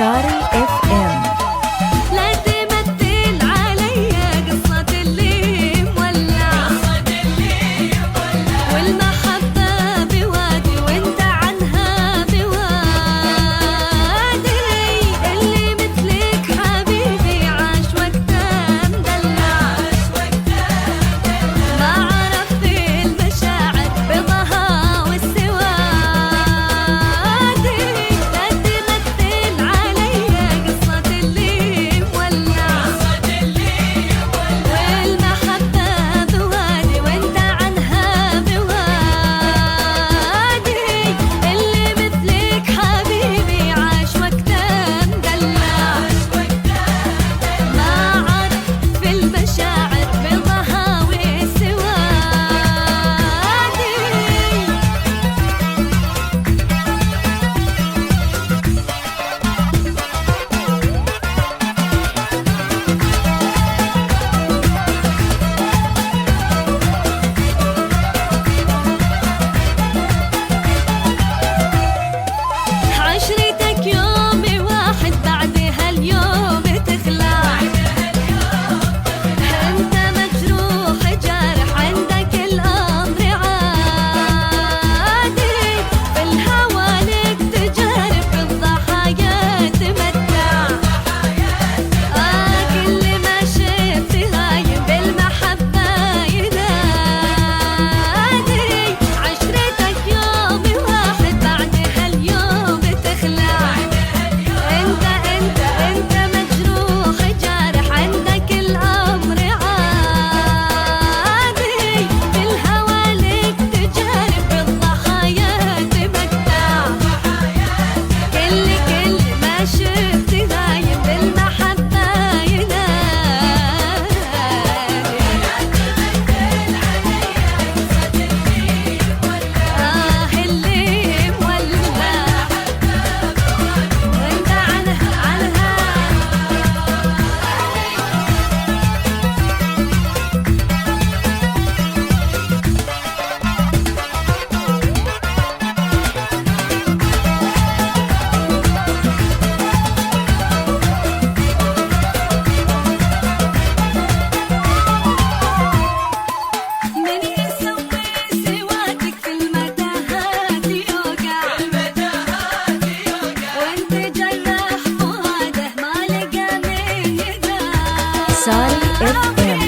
ساري اف ام. لا تمثل عليا قصة اللي مولع والمحبة بوادي وانت عنها بوادي. اللي مثلك حبيبي عاش وقته مدلع ما عرف في المشاعر بضها والسواد. لا تمثل عليا قصة اللي مولع والمحبة بوادي وانت عنها بوادي. اللي مثلك حبيبي عاش وقته مدلع ما عرف في المشاعر بضها عشرتك يوم واحد بعد هاليوم تخلع. انت مجروح جارح عندك الامر عادي. في الهوى لك تجارب بالضحايا تمتع. كل ما شفت هايم بالمحبة ينادي. عشرتك يوم واحد بعد هاليوم تخلع. انت مجروح جارح عندك الامر عادي. في الهوى لك تجارب بالضحايا تمتع. كل ما شفت غايب بالمحبة ينادي. اللي مولع وانت عنها من يسوي سواتك في المتاهات يوقع. وانت جرح فؤاده ما لقى من يداع. ساري اف ام.